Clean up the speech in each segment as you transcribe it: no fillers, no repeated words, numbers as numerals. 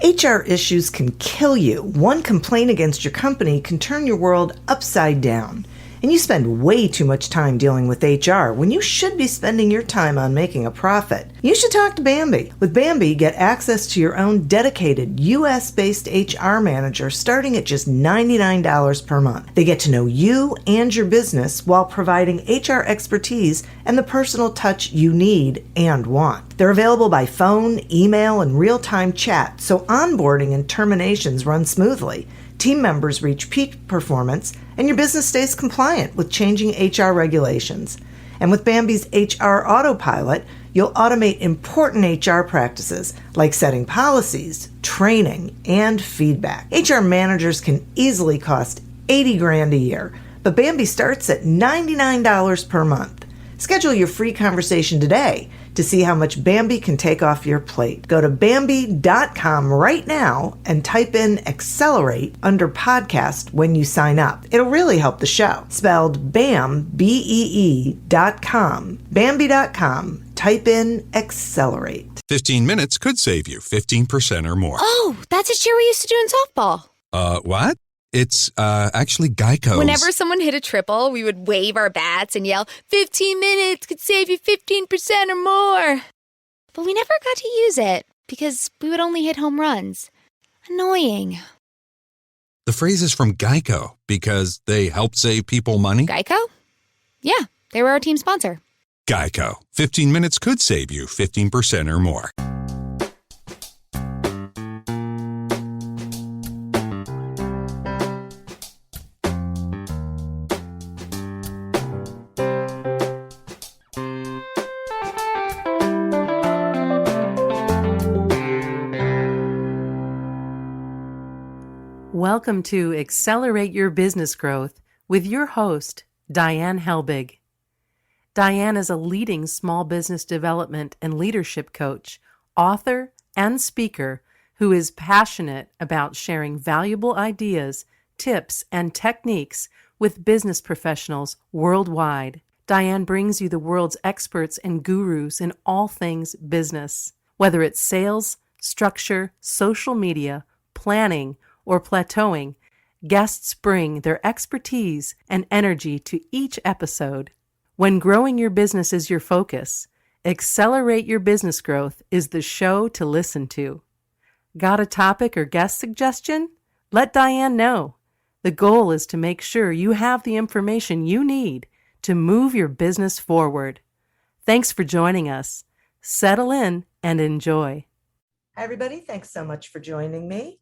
HR issues can kill you. One complaint against your company can turn your world upside down. And you spend way too much time dealing with HR when you should be spending your time on making a profit. You should talk to Bambee. With Bambee, get access to your own dedicated US-based HR manager starting at just $99 per month. They get to know you and your business while providing HR expertise and the personal touch you need and want. They're available by phone, email, and real-time chat, so onboarding and terminations run smoothly. Team members reach peak performance, and your business stays compliant with changing HR regulations. And with Bambee's HR Autopilot, you'll automate important HR practices like setting policies, training, and feedback. HR managers can easily cost $80,000 a year, but Bambee starts at $99 per month. Schedule your free conversation today to see how much Bambee can take off your plate. Go to Bambee.com right now and type in Accelerate under podcast when you sign up. It'll really help the show. Spelled BAM, BEE.com. Bambee.com. Type in Accelerate. 15 minutes could save you 15% or more. Oh, that's a cheer we used to do in softball. What? It's actually Geico's. Whenever someone hit a triple, we would wave our bats and yell, 15 minutes could save you 15% or more. But we never got to use it because we would only hit home runs. Annoying. The phrase is from Geico because they help save people money. Geico? Yeah, they were our team sponsor. Geico. 15 minutes could save you 15% or more. Welcome to Accelerate Your Business Growth with your host, Diane Helbig. Diane is a leading small business development and leadership coach, author, and speaker who is passionate about sharing valuable ideas, tips, and techniques with business professionals worldwide. Diane brings you the world's experts and gurus in all things business. Whether it's sales, structure, social media, planning, or plateauing, guests bring their expertise and energy to each episode. When growing your business is your focus, Accelerate Your Business Growth is the show to listen to. Got a topic or guest suggestion? Let Diane know. The goal is to make sure you have the information you need to move your business forward. Thanks for joining us. Settle in and enjoy. Hi, everybody. Thanks so much for joining me.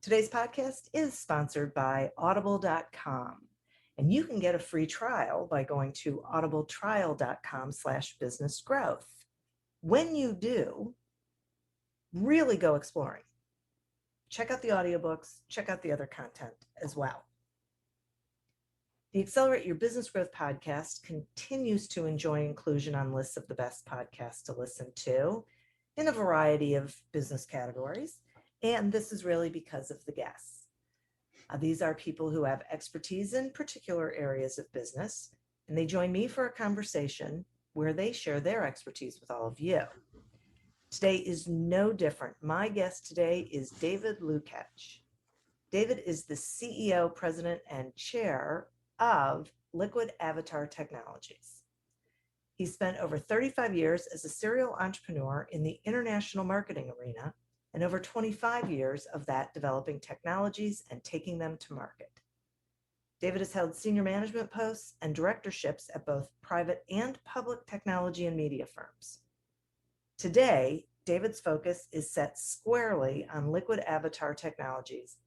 Today's podcast is sponsored by Audible.com, and you can get a free trial by going to audibletrial.com/businessgrowth. When you do, really go exploring. Check out the audiobooks, check out the other content as well. The Accelerate Your Business Growth podcast continues to enjoy inclusion on lists of the best podcasts to listen to in a variety of business categories. And this is really because of the guests. These are people who have expertise in particular areas of business, and they join me for a conversation where they share their expertise with all of you. Today is no different. My guest today is David Lucatch. David is the CEO, president, and chair of Liquid Avatar Technologies. He spent over 35 years as a serial entrepreneur in the international marketing arena, and over 25 years of that developing technologies and taking them to market. David has held senior management posts and directorships at both private and public technology and media firms. Today, David's focus is set squarely on Liquid Avatar Technologies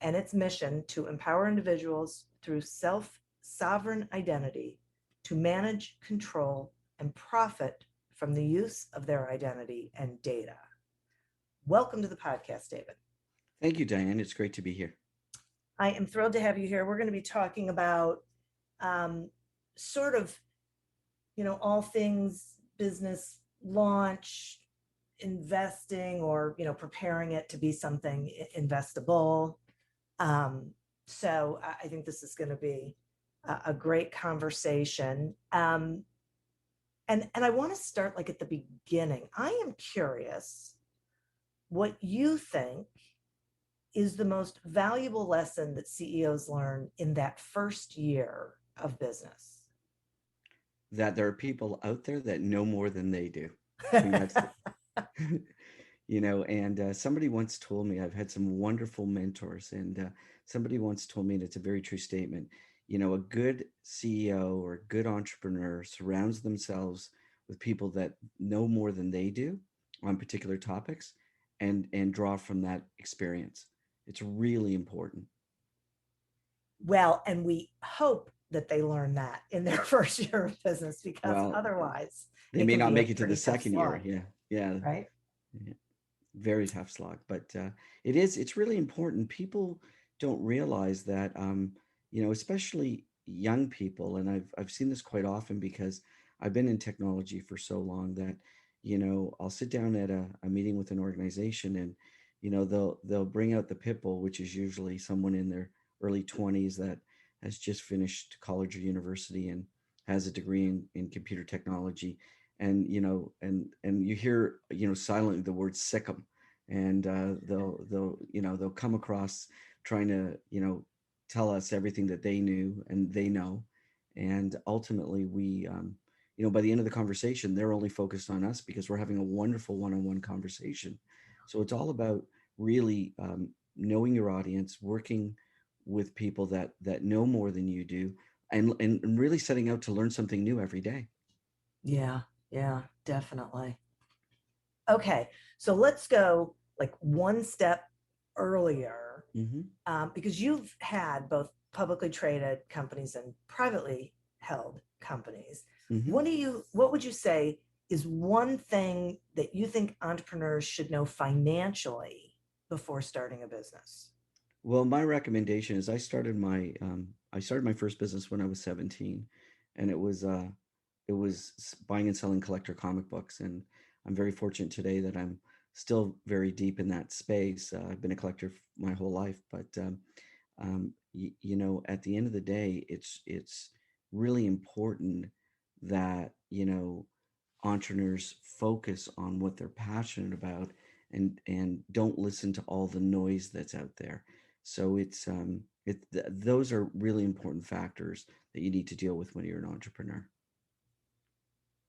and its mission to empower individuals through self-sovereign identity to manage, control, and profit from the use of their identity and data. Welcome to the podcast, David. Thank you, Diane. It's great to be here. I am thrilled to have you here. We're going to be talking about sort of, all things business launch, investing, or, preparing it to be something investable. So I think this is going to be a great conversation. And I want to start at the beginning. I am curious what you think is the most valuable lesson that CEOs learn in that first year of business? That there are people out there that know more than they do. I think that's and somebody once told me, I've had some wonderful mentors, and somebody once told me, and it's a very true statement, a good CEO or a good entrepreneur surrounds themselves with people that know more than they do on particular topics and draw from that experience. It's really important. Well, and we hope that they learn that in their first year of business, because Well, otherwise they it may can not be a make it to the pretty tough second year. slog, Yeah. Yeah. right? Yeah. Very tough slog, but it's really important. People don't realize that, especially young people, and I've seen this quite often because I've been in technology for so long that, I'll sit down at a meeting with an organization, and, they'll bring out the pit bull, which is usually someone in their early 20s that has just finished college or university and has a degree in computer technology. And and you hear, silently the word sick 'em, and they'll come across trying to, tell us everything that they knew and they know, and ultimately we, by the end of the conversation, they're only focused on us because we're having a wonderful one-on-one conversation. So it's all about really, knowing your audience, working with people that know more than you do, and really setting out to learn something new every day. Yeah, yeah, definitely. Okay, so let's go like one step earlier, Hmm. because you've had both publicly traded companies and privately held companies. Hmm. What would you say is one thing that you think entrepreneurs should know financially before starting a business? Well, my recommendation is I started my first business when I was 17, and it was buying and selling collector comic books, and I'm very fortunate today that I'm still very deep in that space. I've been a collector my whole life, but at the end of the day, it's really important that, entrepreneurs focus on what they're passionate about, and don't listen to all the noise that's out there. So those are really important factors that you need to deal with when you're an entrepreneur.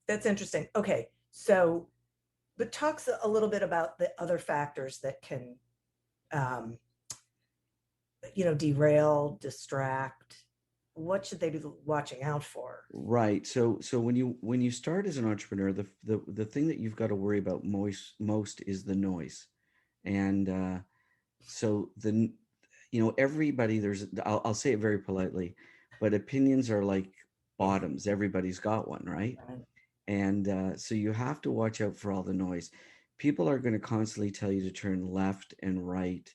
That's interesting. Okay, so but talks a little bit about the other factors that can, um, derail, distract. What should they be watching out for? Right. So when you start as an entrepreneur, the thing that you've got to worry about most is the noise. And so everybody, I'll say it very politely, but opinions are like bottoms. Everybody's got one, right? Right. And so you have to watch out for all the noise. People are going to constantly tell you to turn left and right,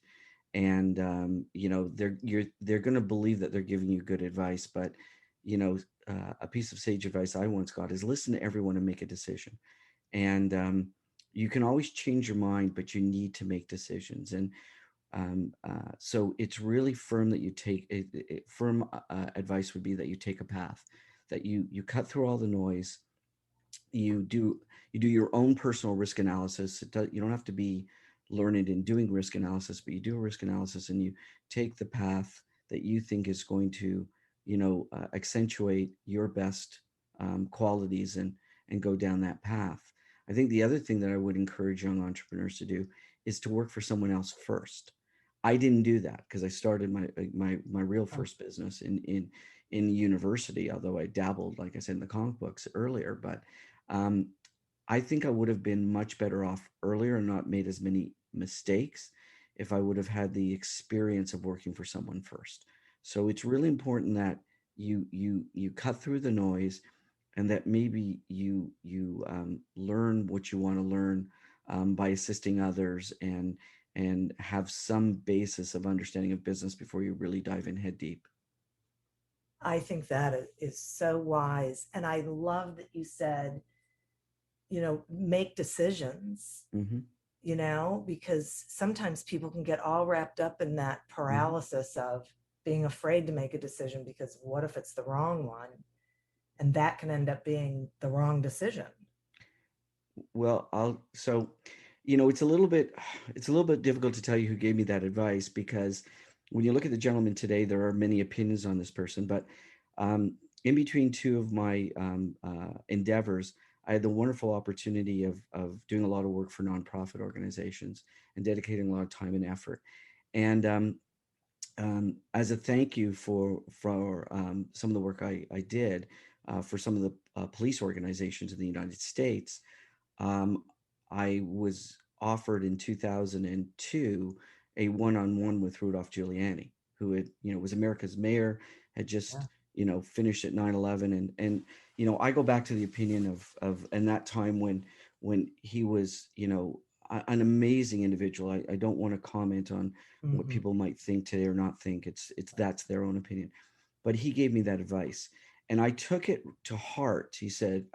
and they're going to believe that they're giving you good advice. But you know, a piece of sage advice I once got is listen to everyone and make a decision. And you can always change your mind, but you need to make decisions. And so it's really firm that you take firm advice would be that you take a path, that you cut through all the noise. You do your own personal risk analysis. You don't have to be learned in doing risk analysis, but you do a risk analysis and you take the path that you think is going to, accentuate your best qualities, and go down that path. I think the other thing that I would encourage young entrepreneurs to do is to work for someone else first. I didn't do that because I started my real first business in university, although I dabbled, like I said, in the comic books earlier. But um, I think I would have been much better off earlier and not made as many mistakes if I would have had the experience of working for someone first. So it's really important that you cut through the noise, and that maybe you learn what you want to learn by assisting others, and have some basis of understanding of business before you really dive in head deep. I think that is so wise. And I love that you said, make decisions, Hmm. because sometimes people can get all wrapped up in that Hmm. paralysis of being afraid to make a decision because what if it's the wrong one? And that can end up being the wrong decision. Well, I'll so it's a little bit difficult to tell you who gave me that advice, because when you look at the gentleman today, there are many opinions on this person. But um, in between two of my endeavors, I had the wonderful opportunity of doing a lot of work for nonprofit organizations and dedicating a lot of time and effort. And as a thank you for some of the work I did for some of the police organizations in the United States, um, I was offered in 2002 a one-on-one with Rudolph Giuliani, who had, was America's mayor, had Yeah. just, finished at 9/11. And, I go back to the opinion and that time when he was, an amazing individual. I don't want to comment on what Hmm. people might think today or not think. That's their own opinion. But he gave me that advice and I took it to heart. I said,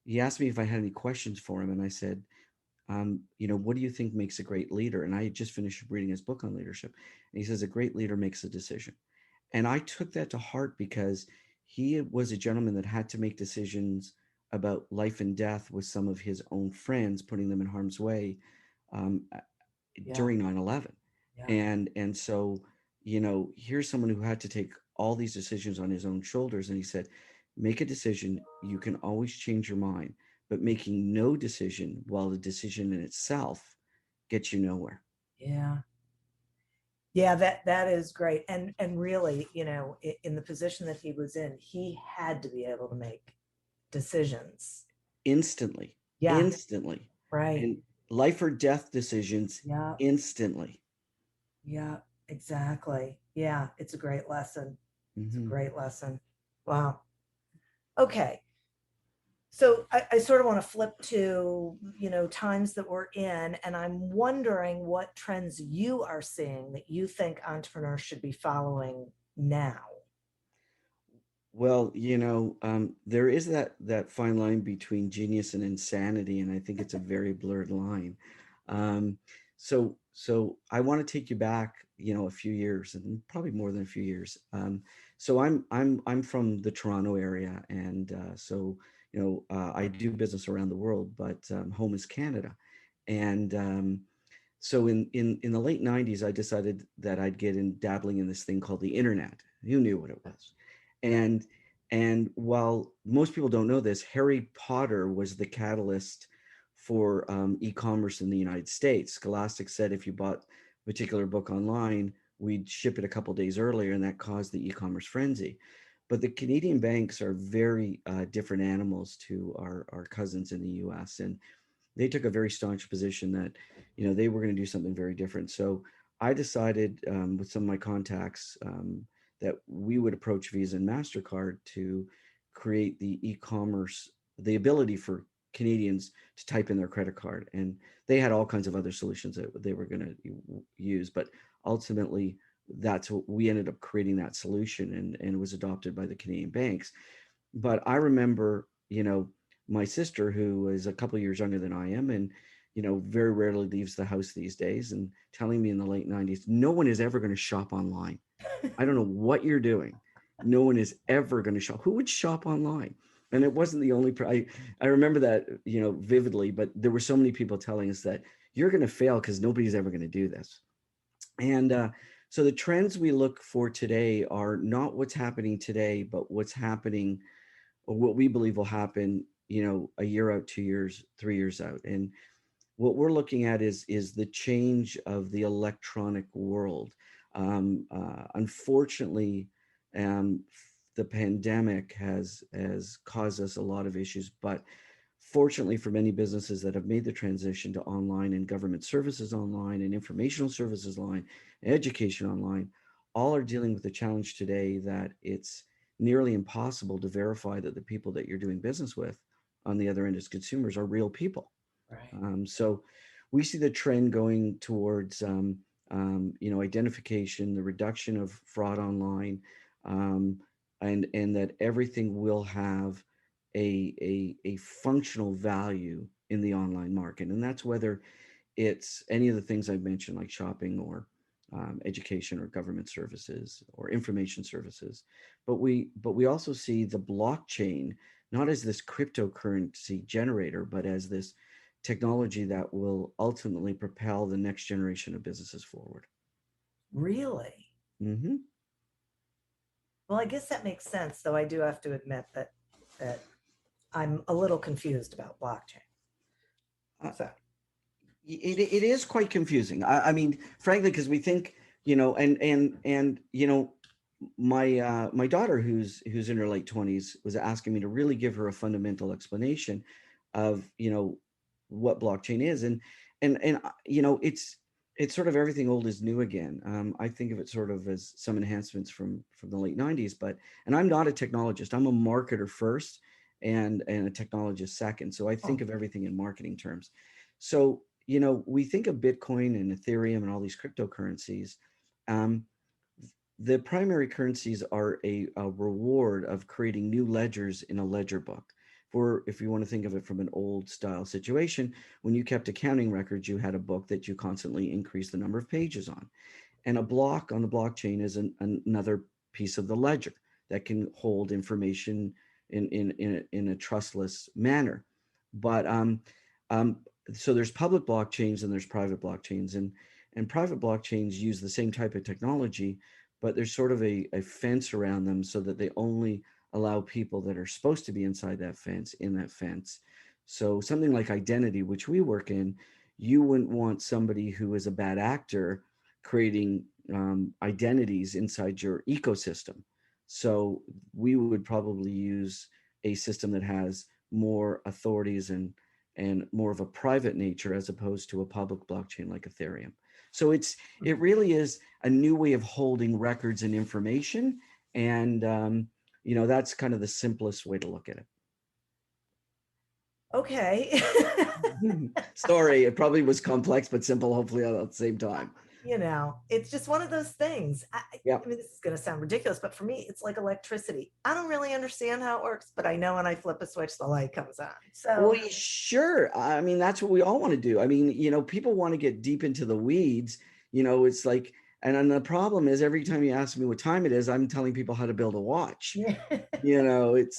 he asked me if I had any questions for him. And I said, what do you think makes a great leader? And I had just finished reading his book on leadership. And he says, a great leader makes a decision. And I took that to heart because he was a gentleman that had to make decisions about life and death with some of his own friends, putting them in harm's way um, Yeah. during 9/11. Yeah. And so, here's someone who had to take all these decisions on his own shoulders. And he said, make a decision. You can always change your mind, but making no decision while the decision in itself gets you nowhere. Yeah. Yeah, that is great. And really, in the position that he was in, he had to be able to make decisions. Instantly, Yeah, instantly. right. And life or death decisions Yeah, instantly. yeah, exactly. Yeah, it's a great lesson. It's a Hmm. great lesson. Wow. Okay. So I sort of want to flip to, times that we're in, and I'm wondering what trends you are seeing that you think entrepreneurs should be following now. Well, there is that fine line between genius and insanity, and I think it's a very blurred line. Um, so I want to take you back, a few years, and probably more than a few years. So I'm from the Toronto area, and so I do business around the world, but home is Canada, and so in the late '90s, I decided that I'd get in dabbling in this thing called the internet. Who knew what it was? And and while most people don't know this, Harry Potter was the catalyst for e-commerce in the United States. Scholastic said if you bought a particular book online, we'd ship it a couple days earlier, and that caused the e-commerce frenzy. But the Canadian banks are very different animals to our cousins in the U.S. and they took a very staunch position that they were going to do something very different. So I decided with some of my contacts that we would approach Visa and MasterCard to create the e-commerce, the ability for Canadians to type in their credit card. And they had all kinds of other solutions that they were going to use, but ultimately that's what we ended up creating, that solution, and it was adopted by the Canadian banks. But I remember, my sister, who is a couple of years younger than I am, and very rarely leaves the house these days, and telling me in the late '90s, no one is ever going to shop online. I don't know what you're doing. No one is ever going to shop. Who would shop online? And it wasn't the only. I remember that vividly. But there were so many people telling us that you're going to fail because nobody's ever going to do this. And so the trends we look for today are not what's happening today, but what's happening, or what we believe will happen, a year out, 2 years, 3 years out. And what we're looking at is the change of the electronic world. Unfortunately, um, the pandemic has caused us a lot of issues, but fortunately for many businesses that have made the transition to online and government services online and informational services online, education online, all are dealing with the challenge today that it's nearly impossible to verify that the people that you're doing business with on the other end as consumers are real people. Right. So we see the trend going towards identification, the reduction of fraud online, um, and that everything will have a functional value in the online market, and that's whether it's any of the things I've mentioned, like shopping or education or government services or information services. But we also see the blockchain not as this cryptocurrency generator, but as this technology that will ultimately propel the next generation of businesses forward. Really? Hmm. Well, I guess that makes sense, though I do have to admit that I'm a little confused about blockchain. So, It is quite confusing. I mean, frankly, because we think, my daughter who's in her late 20s was asking me to really give her a fundamental explanation of what blockchain is, and it's sort of everything old is new again. I think of it sort of as some enhancements from the late 90s, and I'm not a technologist. I'm a marketer first and a technologist second. So I think oh, of everything in marketing terms. So we think of Bitcoin and Ethereum and all these cryptocurrencies. Um, the primary currencies are a reward of creating new ledgers in a ledger book. For if you want to think of it from an old style situation, when you kept accounting records, you had a book that you constantly increased the number of pages on. And a block on the blockchain is another piece of the ledger that can hold information in a trustless manner. But um, so there's public blockchains and there's private blockchains, and private blockchains use the same type of technology, but there's sort of a fence around them so that they only allow people that are supposed to be inside that fence in that fence. So something like identity, which we work in, you wouldn't want somebody who is a bad actor creating identities inside your ecosystem. So we would probably use a system that has more authorities and more of a private nature as opposed to a public blockchain like Ethereum. So it really is a new way of holding records and information, and that's kind of the simplest way to look at it. okay. Sorry, it probably was complex but simple, hopefully at the same time. It's just one of those things. Yeah. I mean, this is going to sound ridiculous, but for me, it's like electricity. I don't really understand how it works, but I know when I flip a switch, the light comes on. So, Well, sure. I mean, that's what we all want to do. I mean, people want to get deep into the weeds. It's like, and then the problem is every time you ask me what time it is, I'm telling people how to build a watch.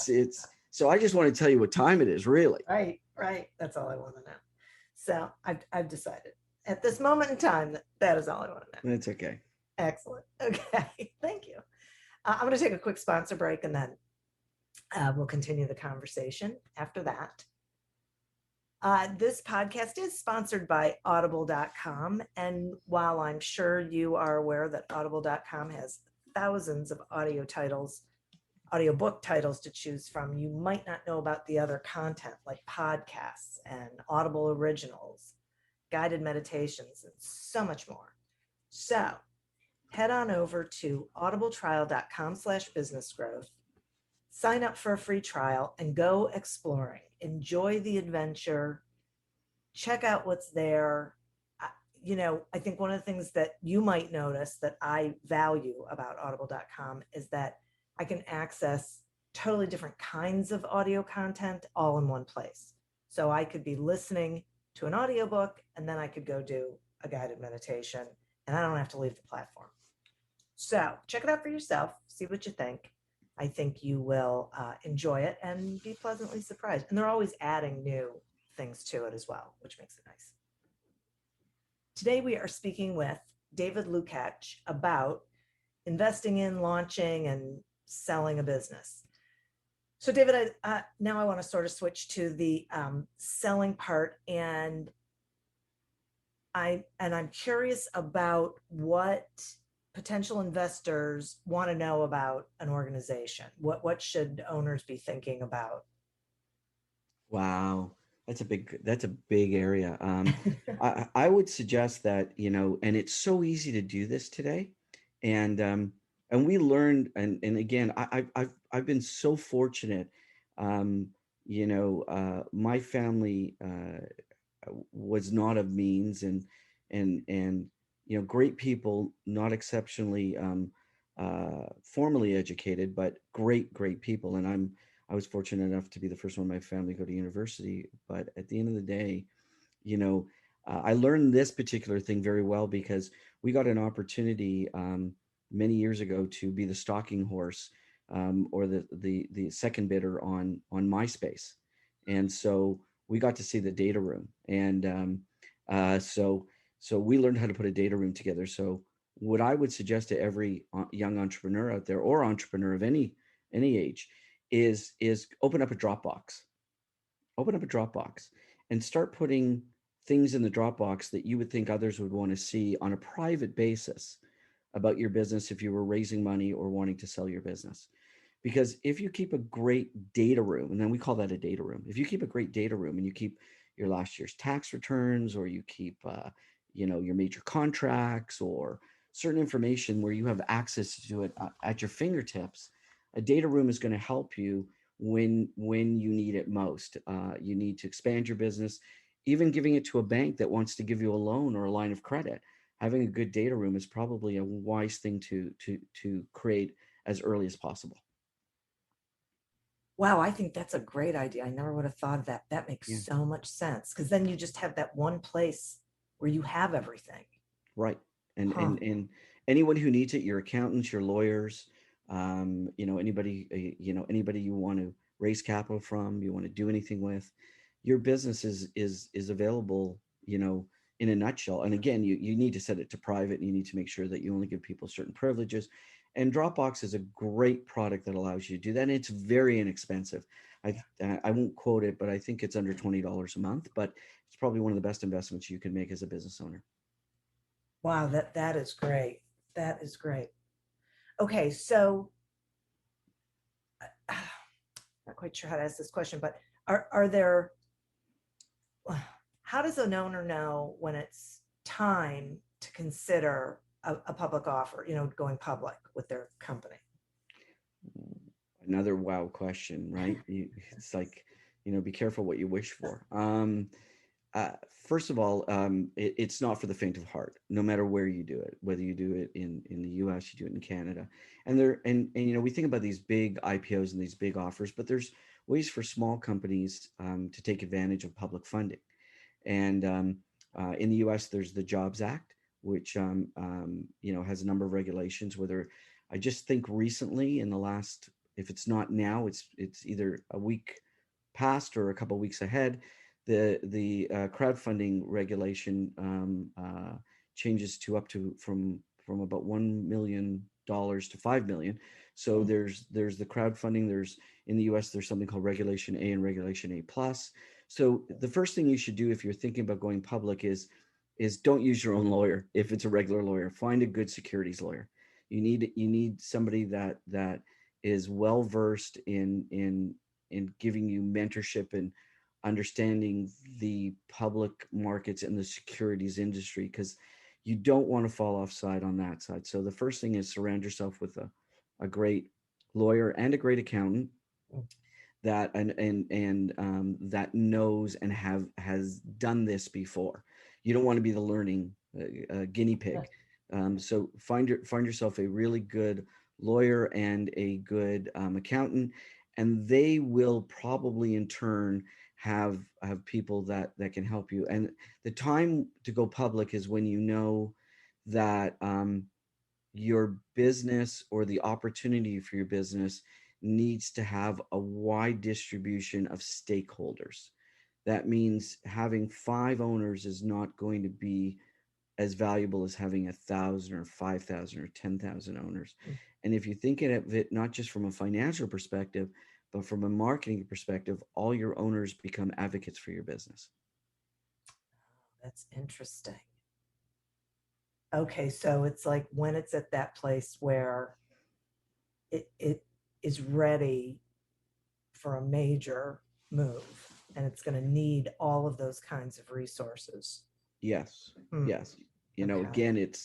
It's so I just want to tell you what time it is, really. right. That's all I want to know. So I've decided at this moment in time that is all I want to know. That's okay. Excellent. Okay. Thank you. I'm going to take a quick sponsor break and then we'll continue the conversation after that. This podcast is sponsored by audible.com. And while I'm sure you are aware that audible.com has thousands of audiobook titles to choose from, you might not know about the other content like podcasts and Audible originals, guided meditations, and so much more. So head on over to audibletrial.com/businessgrowth, sign up for a free trial and go exploring. Enjoy the adventure. Check out what's there. I think one of the things that you might notice that I value about audible.com is that I can access totally different kinds of audio content all in one place. So I could be listening to an audiobook and then I could go do a guided meditation and I don't have to leave the platform. So check it out for yourself, see what you think. I think you will enjoy it and be pleasantly surprised. And they're always adding new things to it as well, which makes it nice. Today we are speaking with David Lucatch about investing in, launching, and selling a business. So David, now I want to sort of switch to the selling part, and I'm curious about what potential investors want to know about an organization. What should owners be thinking about? Wow, that's a big area. I would suggest that, and it's so easy to do this today, and we learned, and again, I've been so fortunate. My family was not of means, and great people, not exceptionally formally educated, but great people, and I was fortunate enough to be the first one in my family to go to university. But at the end of the day, I learned this particular thing very well because we got an opportunity many years ago to be the stalking horse, or the second bidder on MySpace. And so we got to see the data room. And so we learned how to put a data room together. So what I would suggest to every young entrepreneur out there, or entrepreneur of any age, is open up a Dropbox. Open up a Dropbox and start putting things in the Dropbox that you would think others would want to see on a private basis about your business if you were raising money or wanting to sell your business. Because if you keep a great data room, and then we call that a data room, if you keep a great data room and you keep your last year's tax returns, or you keep your major contracts or certain information where you have access to it at your fingertips, a data room is going to help you when you need it most. You need to expand your business, even giving it to a bank that wants to give you a loan or a line of credit. Having a good data room is probably a wise thing to create as early as possible. Wow, I think that's a great idea. I never would have thought of that. That makes Yeah, so much sense because then you just have that one place where you have everything. right. And Huh. anyone who needs it, your accountants, your lawyers, anybody you want to raise capital from, you want to do anything with, your business is available, in a nutshell. And again, you need to set it to private, and you need to make sure that you only give people certain privileges. And Dropbox is a great product that allows you to do that. And it's very inexpensive. I won't quote it, but I think it's under $20 a month. But it's probably one of the best investments you can make as a business owner. Wow, that is great. That is great. Okay, so not quite sure how to ask this question, but are there how does an owner know when it's time to consider a public offer, going public with their company? Another wow question, right? It's like, be careful what you wish for. First of all, it's not for the faint of heart. No matter where you do it, whether you do it in the U.S., you do it in Canada, and we think about these big IPOs and these big offers, but there's ways for small companies to take advantage of public funding. And in the U.S., there's the Jobs Act, which has a number of regulations. Whether I just think recently in the last, if it's not now, it's either a week past or a couple of weeks ahead. The crowdfunding regulation changes to up to from about $1 million to 5 million. So there's the crowdfunding. There's in the U.S. there's something called Regulation A and Regulation A plus. So the first thing you should do if you're thinking about going public is don't use your own lawyer. If it's a regular lawyer, find a good securities lawyer. You need somebody that is well versed in giving you mentorship and understanding the public markets and the securities industry, because you don't want to fall offside on that side. So the first thing is surround yourself with a great lawyer and a great accountant that knows and has done this before. You don't want to be the learning guinea pig. So find yourself a really good lawyer and a good accountant, and they will probably in turn have people that can help you. And the time to go public is when you know that your business or the opportunity for your business needs to have a wide distribution of stakeholders. That means having 5 owners is not going to be as valuable as having 1,000 or 5,000 or 10,000 owners. And if you think of it not just from a financial perspective, but from a marketing perspective, all your owners become advocates for your business. That's interesting. Okay, so it's like when it's at that place where it is ready for a major move and it's going to need all of those kinds of resources. Yes. Hmm. Yes. Okay. Again, it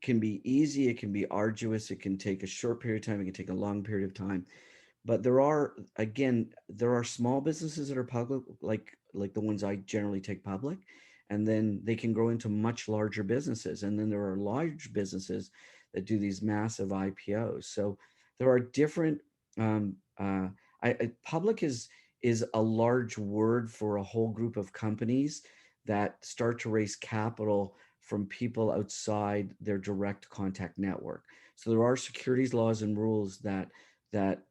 can be easy, it can be arduous, it can take a short period of time, it can take a long period of time. But there are small businesses that are public, like the ones I generally take public, and then they can grow into much larger businesses. And then there are large businesses that do these massive IPOs. So there are different. Public is a large word for a whole group of companies that start to raise capital from people outside their direct contact network. So there are securities laws and rules that that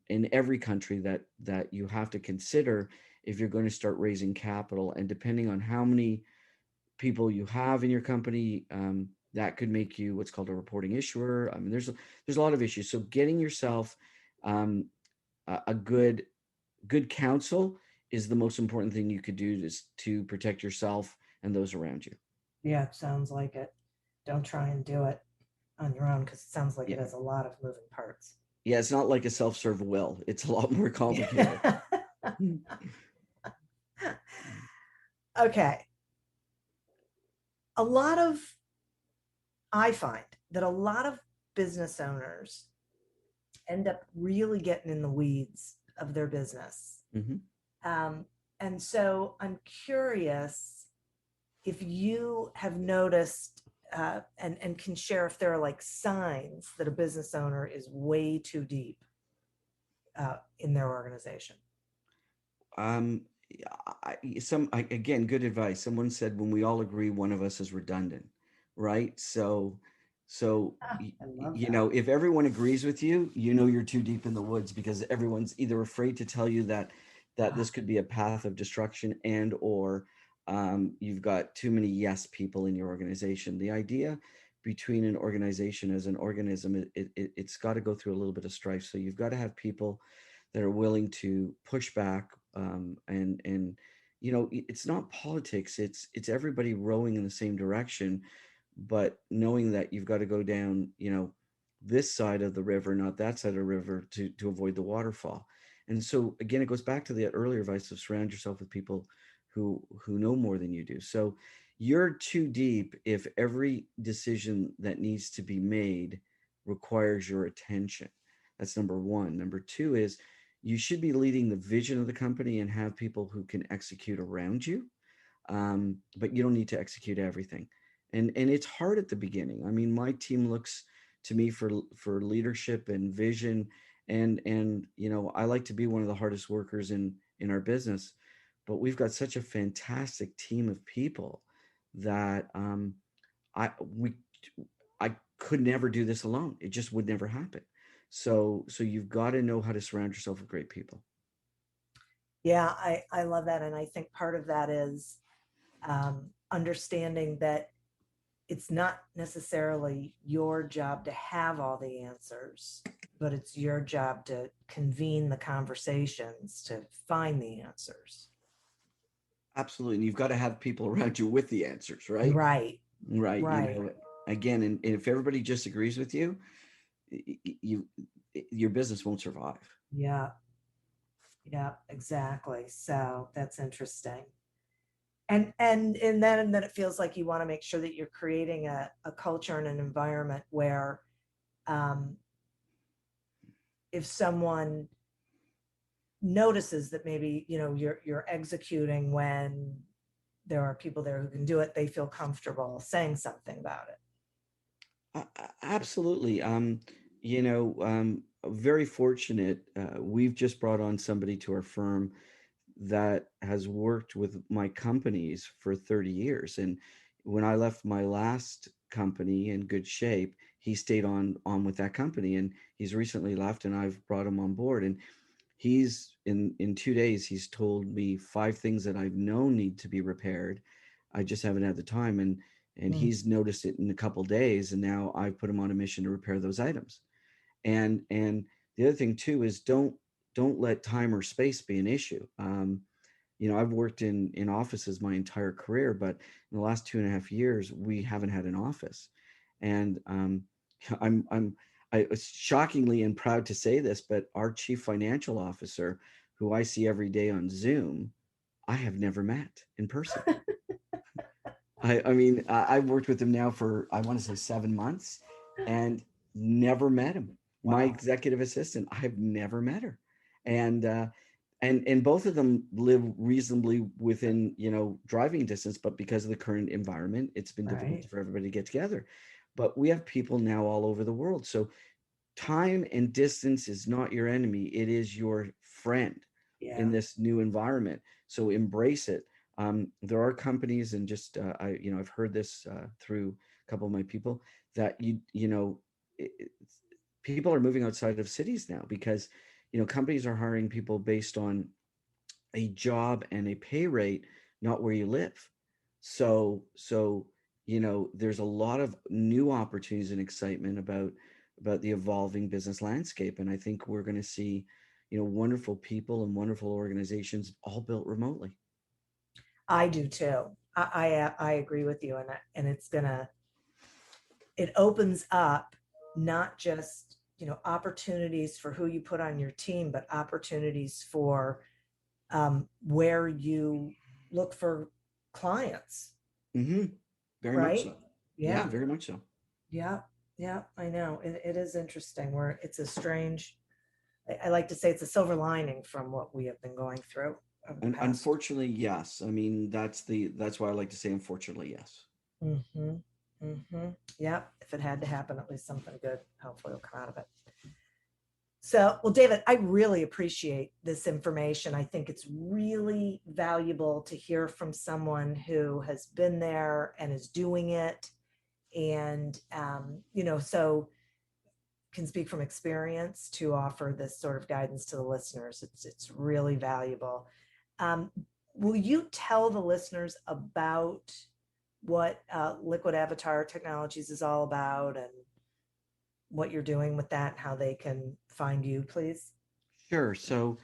in every country that you have to consider if you're going to start raising capital. And depending on how many people you have in your company, that could make you what's called a reporting issuer. I mean, there's a lot of issues. So getting yourself um, a good counsel is the most important thing you could do to protect yourself and those around you. Yeah, it sounds like it. Don't try and do it on your own because it sounds like Yeah. it has a lot of moving parts. Yeah, it's not like a self-serve will. It's a lot more complicated. Okay. A lot of, I find that a lot of business owners end up really getting in the weeds of their business. Mhm. And so I'm curious if you have noticed and can share if there are like signs that a business owner is way too deep in their organization. Um, again, good advice. Someone said when we all agree, one of us is redundant, right? So I love that. if everyone agrees with you, you're too deep in the woods because everyone's either afraid to tell you that this could be a path of destruction and or you've got too many yes people in your organization. The idea between an organization as an organism, it's got to go through a little bit of strife. So you've got to have people that are willing to push back and it's not politics, it's everybody rowing in the same direction, but knowing that you've got to go down this side of the river, not that side of the river, to avoid the waterfall. And so again, it goes back to the earlier advice of surround yourself with people who know more than you do. So you're too deep if every decision that needs to be made requires your attention. That's number one. Number two is you should be leading the vision of the company and have people who can execute around you. But you don't need to execute everything. And it's hard at the beginning. I mean, my team looks to me for leadership and vision. And I like to be one of the hardest workers in our business, but we've got such a fantastic team of people that I we I could never do this alone. It just would never happen. So you've got to know how to surround yourself with great people. Yeah, I love that. And I think part of that is understanding that it's not necessarily your job to have all the answers, but it's your job to convene the conversations to find the answers. Absolutely. And you've got to have people around you with the answers, right? Right, Right. right. Again, and if everybody just agrees with you, you your business won't survive. Yeah, yeah, exactly. So that's interesting. And then it feels like you want to make sure that you're creating a culture and an environment where um, if someone notices that maybe you're executing when there are people there who can do it, they feel comfortable saying something about it. Absolutely. Very fortunate. We've just brought on somebody to our firm that has worked with my companies for 30 years. And when I left my last company in good shape, he stayed on with that company, and he's recently left, and I've brought him on board. And he's in 2 days, he's told me 5 things that I've known need to be repaired. I just haven't had the time. And Mm, he's noticed it in a couple days, and now I've put him on a mission to repair those items. And the other thing too is don't let time or space be an issue. I've worked in offices my entire career, but in the last 2.5 years, we haven't had an office. And I shockingly and proud to say this, but our chief financial officer, who I see every day on Zoom, I have never met in person. I mean, I've worked with him now for, I want to say 7 months, and never met him. My wow. executive assistant, I've never met her. And, and both of them live reasonably within, driving distance, but because of the current environment, it's been difficult Right. for everybody to get together. But we have people now all over the world. So time and distance is not your enemy. It is your friend in Yeah. this new environment. So embrace it. There are companies, and just I've heard this through a couple of my people, that it, people are moving outside of cities now because, companies are hiring people based on a job and a pay rate, not where you live. So there's a lot of new opportunities and excitement about the evolving business landscape, and I think we're going to see, wonderful people and wonderful organizations all built remotely. I do too. I agree with you, and it opens up not just opportunities for who you put on your team, but opportunities for where you look for clients, Mm-hmm. Very much right? so. Yeah, Yeah, very much so. yeah, yeah. I know it is interesting. Where it's a strange. I like to say it's a silver lining from what we have been going through over the And past. unfortunately, yes. I mean, that's why I like to say, unfortunately, yes. Mm-hmm. Mm-hmm. Yeah. If it had to happen, at least something good hopefully will come out of it. So, well, David, I really appreciate this information. I think it's really valuable to hear from someone who has been there and is doing it, and so can speak from experience to offer this sort of guidance to the listeners. It's really valuable. Um, will you tell the listeners about what Liquid Avatar Technologies is all about and what you're doing with that, and how they can find you, please? Sure. So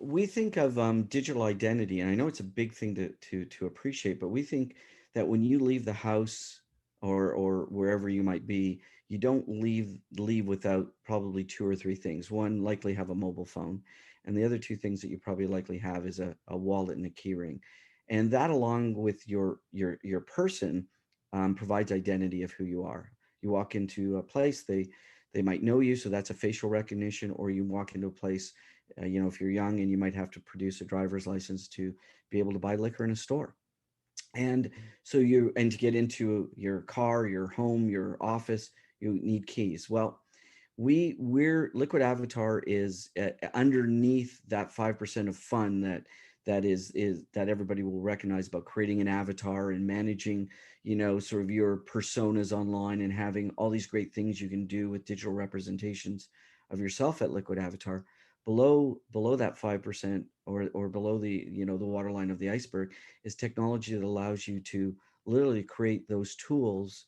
we think of digital identity, and I know it's a big thing to appreciate, but we think that when you leave the house or wherever you might be, you don't leave without probably two or three things. One, likely have a mobile phone, and the other two things that you probably likely have is a wallet and a key ring, and that along with your person provides identity of who you are. You walk into a place, they might know you, so that's a facial recognition. Or you walk into a place, if you're young and you might have to produce a driver's license to be able to buy liquor in a store. And to get into your car, your home, your office, you need keys. Well, we're Liquid Avatar is underneath that 5% of fun that that everybody will recognize about creating an avatar and managing, sort of your personas online and having all these great things you can do with digital representations of yourself at Liquid Avatar. Below that 5%, or below the waterline of the iceberg, is technology that allows you to literally create those tools,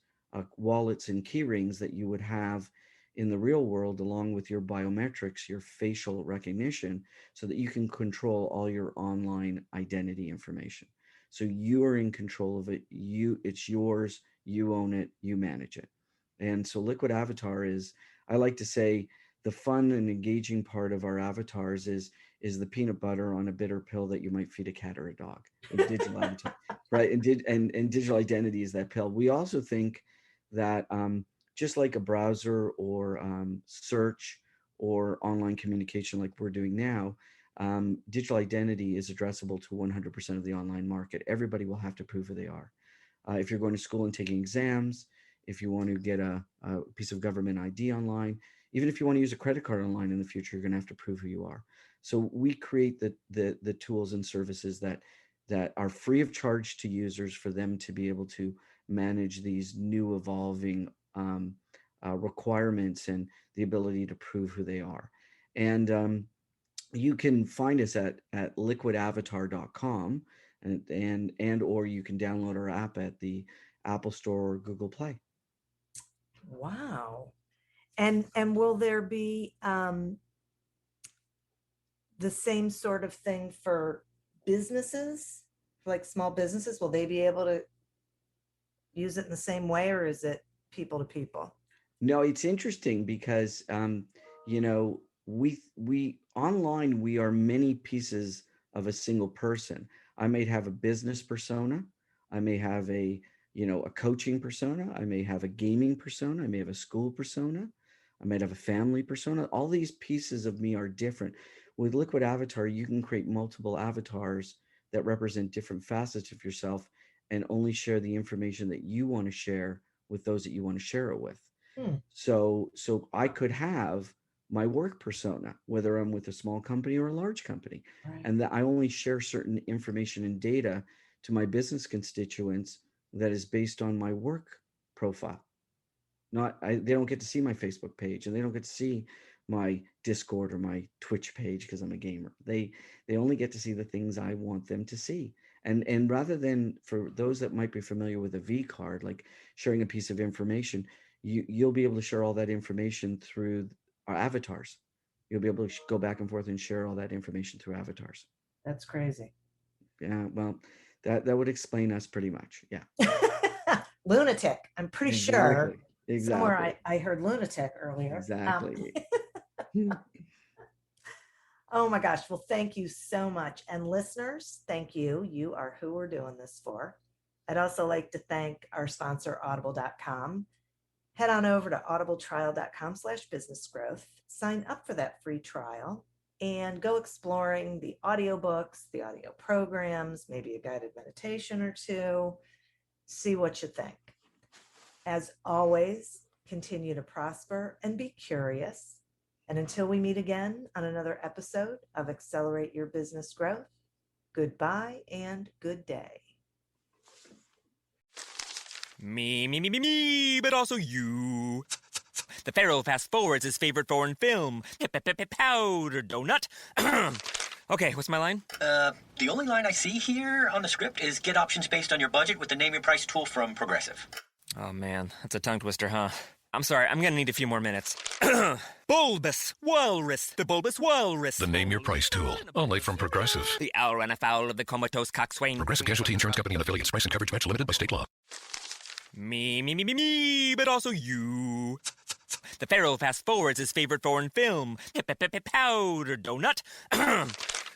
wallets and key rings that you would have in the real world, along with your biometrics, your facial recognition, so that you can control all your online identity information. So you are in control of it. It's yours. You own it. You manage it. And so Liquid Avatar is, I like to say, the fun and engaging part of our avatars is the peanut butter on a bitter pill that you might feed a cat or a dog. And digital avatar, right? And digital identity is that pill. We also think that just like a browser or search or online communication like we're doing now, digital identity is addressable to 100% of the online market. Everybody will have to prove who they are. If you're going to school and taking exams, if you want to get a piece of government ID online, even if you want to use a credit card online in the future, you're going to have to prove who you are. So we create the tools and services that are free of charge to users for them to be able to manage these new evolving requirements and the ability to prove who they are. And you can find us at liquidavatar.com, and or you can download our app at the Apple Store or Google Play. Wow. And will there be the same sort of thing for businesses, like small businesses? Will they be able to use it in the same way, or is it people to people? No, it's interesting because you know we online we are many pieces of a single person. I may have a business persona, I may have a coaching persona, I may have a gaming persona, I may have a school persona, I might have a family persona. All these pieces of me are different. With Liquid Avatar, you can create multiple avatars that represent different facets of yourself and only share the information that you want to share with those that you want to share it with. Hmm. So I could have my work persona, whether I'm with a small company or a large company, Right. and that I only share certain information and data to my business constituents that is based on my work profile. they don't get to see my Facebook page, and they don't get to see my Discord or my Twitch page because I'm a gamer. They only get to see the things I want them to see. And rather than, for those that might be familiar with a V card, like sharing a piece of information, you'll be able to share all that information through our avatars. You'll be able to go back and forth and share all that information through avatars. That's crazy. Yeah, well, that would explain us pretty much. Yeah. Lunatic. I'm pretty sure Exactly. somewhere I heard lunatic earlier. Exactly. Oh my gosh. Well, thank you so much. And listeners, thank you. You are who we're doing this for. I'd also like to thank our sponsor, audible.com. Head on over to audibletrial.com/businessgrowth. Sign up for that free trial and go exploring the audiobooks, the audio programs, maybe a guided meditation or two. See what you think. As always, continue to prosper and be curious. And until we meet again on another episode of Accelerate Your Business Growth, goodbye and good day. Me, but also you. The Pharaoh fast forwards his favorite foreign film, Powder Donut. Okay, what's my line? The only line I see here on the script is get options based on your budget with the Name Your Price tool from Progressive. Oh man, that's a tongue twister, huh? I'm sorry, I'm gonna need a few more minutes. Bulbous Walrus, the Bulbous Walrus. The Name Your Price tool, only from Progressive. The owl ran afoul of the comatose coxswain. Progressive Casualty Insurance Company and affiliates. Price and coverage match limited by state law. Me, but also you. The Pharaoh fast forwards his favorite foreign film, Powder Donut.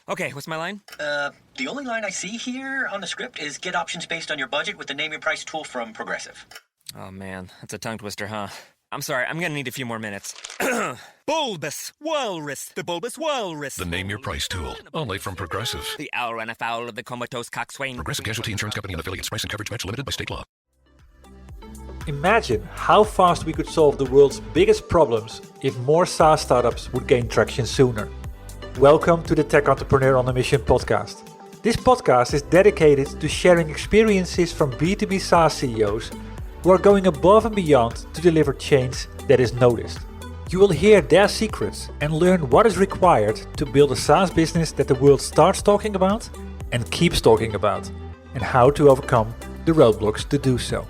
Okay, what's my line? The only line I see here on the script is get options based on your budget with the Name Your Price tool from Progressive. Oh man, that's a tongue twister, huh? I'm sorry, I'm gonna need a few more minutes. Bulbous Walrus, the Bulbous Walrus. The Name Your Price tool, only from Progressive. The owl ran afoul of the comatose coxswain. Progressive Casualty Insurance Company and affiliates. Price and coverage match limited by state law. Imagine how fast we could solve the world's biggest problems if more SaaS startups would gain traction sooner. Welcome to the Tech Entrepreneur on a Mission podcast. This podcast is dedicated to sharing experiences from B2B SaaS CEOs who are going above and beyond to deliver change that is noticed. You will hear their secrets and learn what is required to build a SaaS business that the world starts talking about and keeps talking about, and how to overcome the roadblocks to do so.